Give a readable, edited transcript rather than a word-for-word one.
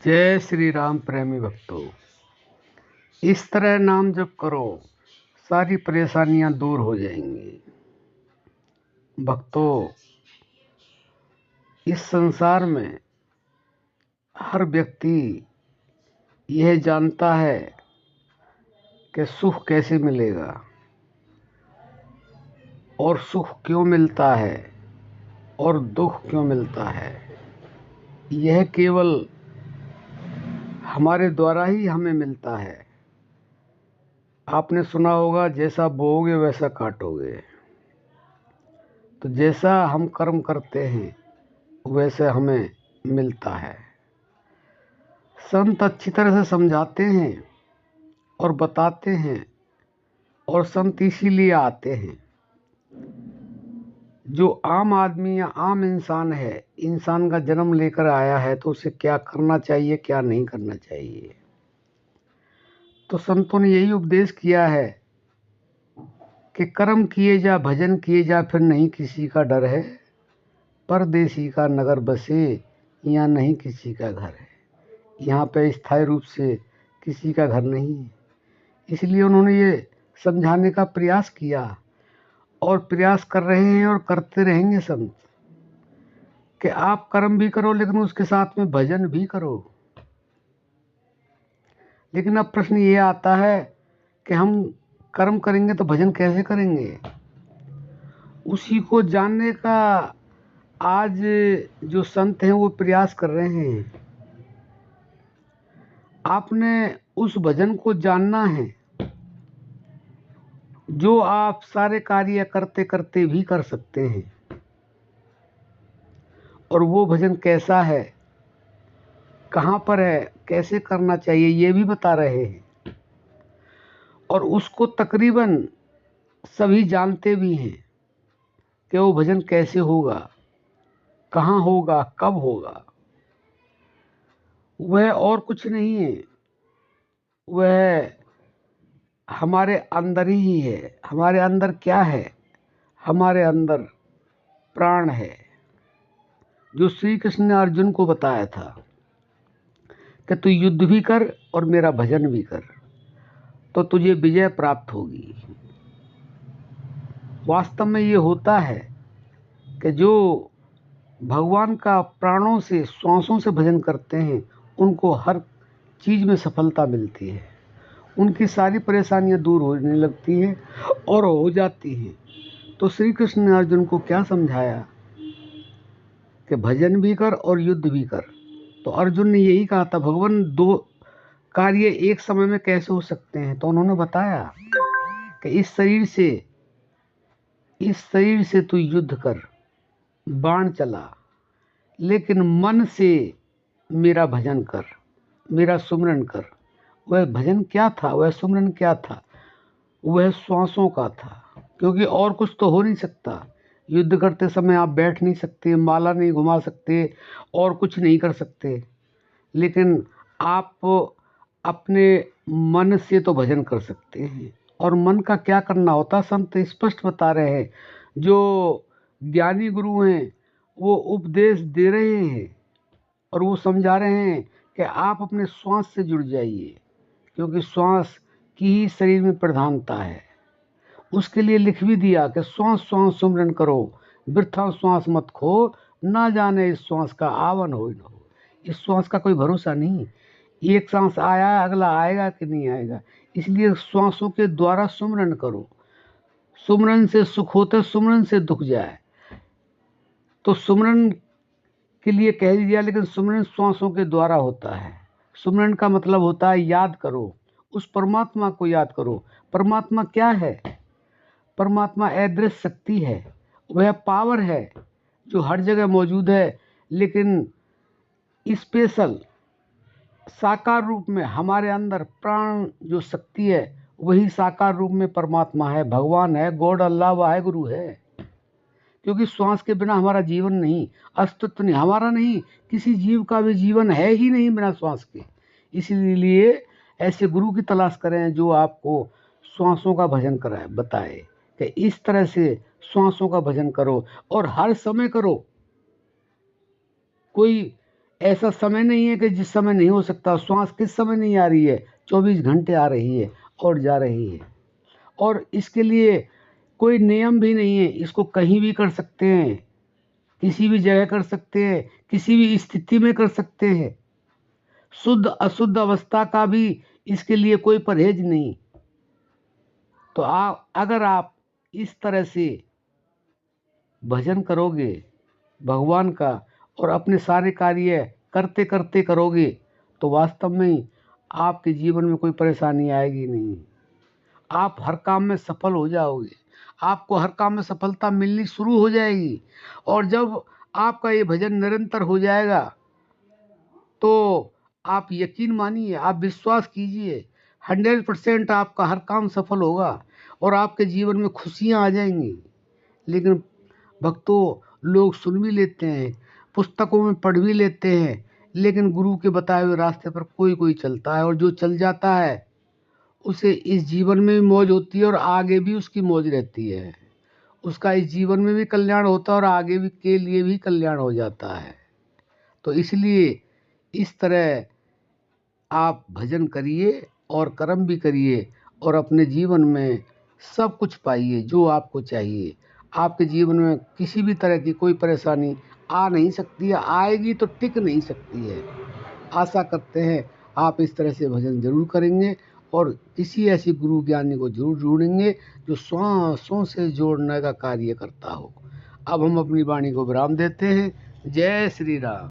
जय श्री राम प्रेमी भक्तों, इस तरह नाम जप करो, सारी परेशानियां दूर हो जाएंगी। भक्तों, इस संसार में हर व्यक्ति यह जानता है कि सुख कैसे मिलेगा और सुख क्यों मिलता है और दुख क्यों मिलता है। यह केवल हमारे द्वारा ही हमें मिलता है। आपने सुना होगा, जैसा बोओगे वैसा काटोगे। तो जैसा हम कर्म करते हैं वैसे हमें मिलता है। संत अच्छी तरह से समझाते हैं और बताते हैं, और संत इसीलिए आते हैं। जो आम आदमी या आम इंसान है, इंसान का जन्म लेकर आया है, तो उसे क्या करना चाहिए, क्या नहीं करना चाहिए। तो संतों ने यही उपदेश किया है कि कर्म किए जा, भजन किए जा, फिर नहीं किसी का डर है। परदेसी का नगर बसे, यहाँ नहीं किसी का घर है। यहाँ पे स्थायी रूप से किसी का घर नहीं है। इसलिए उन्होंने ये समझाने का प्रयास किया, और प्रयास कर रहे हैं और करते रहेंगे संत, कि आप कर्म भी करो लेकिन उसके साथ में भजन भी करो। लेकिन अब प्रश्न ये आता है कि हम कर्म करेंगे तो भजन कैसे करेंगे। उसी को जानने का आज जो संत हैं वो प्रयास कर रहे हैं। आपने उस भजन को जानना है जो आप सारे कार्य करते करते भी कर सकते हैं। और वो भजन कैसा है, कहाँ पर है, कैसे करना चाहिए, ये भी बता रहे हैं। और उसको तकरीबन सभी जानते भी हैं कि वो भजन कैसे होगा, कहाँ होगा, कब होगा। वह और कुछ नहीं है, वह हमारे अंदर ही है। हमारे अंदर क्या है? हमारे अंदर प्राण है, जो श्री कृष्ण ने अर्जुन को बताया था कि तू युद्ध भी कर और मेरा भजन भी कर, तो तुझे विजय प्राप्त होगी। वास्तव में ये होता है कि जो भगवान का प्राणों से, श्वासों से भजन करते हैं, उनको हर चीज़ में सफलता मिलती है। उनकी सारी परेशानियां दूर होने लगती हैं और हो जाती हैं। तो श्री कृष्ण ने अर्जुन को क्या समझाया कि भजन भी कर और युद्ध भी कर। तो अर्जुन ने यही कहा था, भगवान दो कार्य एक समय में कैसे हो सकते हैं। तो उन्होंने बताया कि इस शरीर से तू युद्ध कर, बाण चला, लेकिन मन से मेरा भजन कर, मेरा सुमरन कर। वह भजन क्या था, वह सुमरन क्या था? वह श्वासों का था, क्योंकि और कुछ तो हो नहीं सकता। युद्ध करते समय आप बैठ नहीं सकते, माला नहीं घुमा सकते, और कुछ नहीं कर सकते। लेकिन आप अपने मन से तो भजन कर सकते हैं। और मन का क्या करना होता, संत स्पष्ट बता रहे हैं। जो ज्ञानी गुरु हैं वो उपदेश दे रहे हैं और वो समझा रहे हैं कि आप अपने श्वास से जुड़ जाइए, क्योंकि श्वास की ही शरीर में प्रधानता है। उसके लिए लिख भी दिया कि श्वास श्वास सुमरन करो, वृथा श्वास मत खो, ना जाने इस श्वास का आवन हो न हो। इस श्वास का कोई भरोसा नहीं, एक सांस आया, अगला आएगा कि नहीं आएगा। इसलिए श्वासों के द्वारा सुमरन करो। सुमरन से सुख होता, सुमरन से दुख जाए। तो सुमरन के लिए कह दिया, लेकिन सुमरन श्वासों के द्वारा होता है। सुमरन का मतलब होता है याद करो, उस परमात्मा को याद करो। परमात्मा क्या है? परमात्मा अदृश्य शक्ति है, वह पावर है जो हर जगह मौजूद है, लेकिन स्पेशल साकार रूप में हमारे अंदर प्राण जो शक्ति है, वही साकार रूप में परमात्मा है, भगवान है, गॉड, अल्लाह, वाहेगुरु है। क्योंकि श्वास के बिना हमारा जीवन नहीं, अस्तित्व नहीं, हमारा नहीं, किसी जीव का भी जीवन है ही नहीं बिना श्वास के। इसीलिए ऐसे गुरु की तलाश करें जो आपको श्वासों का भजन कराए, बताए कि इस तरह से श्वासों का भजन करो और हर समय करो। कोई ऐसा समय नहीं है कि जिस समय नहीं हो सकता। श्वास किस समय नहीं आ रही है, 24 घंटे आ रही है और जा रही है। और इसके लिए कोई नियम भी नहीं है, इसको कहीं भी कर सकते हैं, किसी भी जगह कर सकते हैं, किसी भी स्थिति में कर सकते हैं। शुद्ध अशुद्ध अवस्था का भी इसके लिए कोई परहेज नहीं। तो अगर आप इस तरह से भजन करोगे भगवान का और अपने सारे कार्य करते करते करोगे तो वास्तव में आपके जीवन में कोई परेशानी आएगी नहीं। आप हर काम में सफल हो जाओगे, आपको हर काम में सफलता मिलनी शुरू हो जाएगी। और जब आपका ये भजन निरंतर हो जाएगा तो आप यकीन मानिए, आप विश्वास कीजिए, 100% आपका हर काम सफल होगा और आपके जीवन में खुशियाँ आ जाएंगी। लेकिन भक्तों, लोग सुन भी लेते हैं, पुस्तकों में पढ़ भी लेते हैं, लेकिन गुरु के बताए हुए रास्ते पर कोई कोई चलता है, और जो चल जाता है उसे इस जीवन में भी मौज होती है और आगे भी उसकी मौज रहती है। उसका इस जीवन में भी कल्याण होता है और आगे भी के लिए भी कल्याण हो जाता है। तो इसलिए इस तरह आप भजन करिए और कर्म भी करिए और अपने जीवन में सब कुछ पाइए जो आपको चाहिए। आपके जीवन में किसी भी तरह की कोई परेशानी आ नहीं सकती है, आएगी तो टिक नहीं सकती है। आशा करते हैं आप इस तरह से भजन जरूर करेंगे और किसी ऐसी गुरु ज्ञानी को जरूर ढूंढेंगे जो श्वासों से जोड़ने का कार्य करता हो। अब हम अपनी वाणी को विराम देते हैं। जय श्री राम।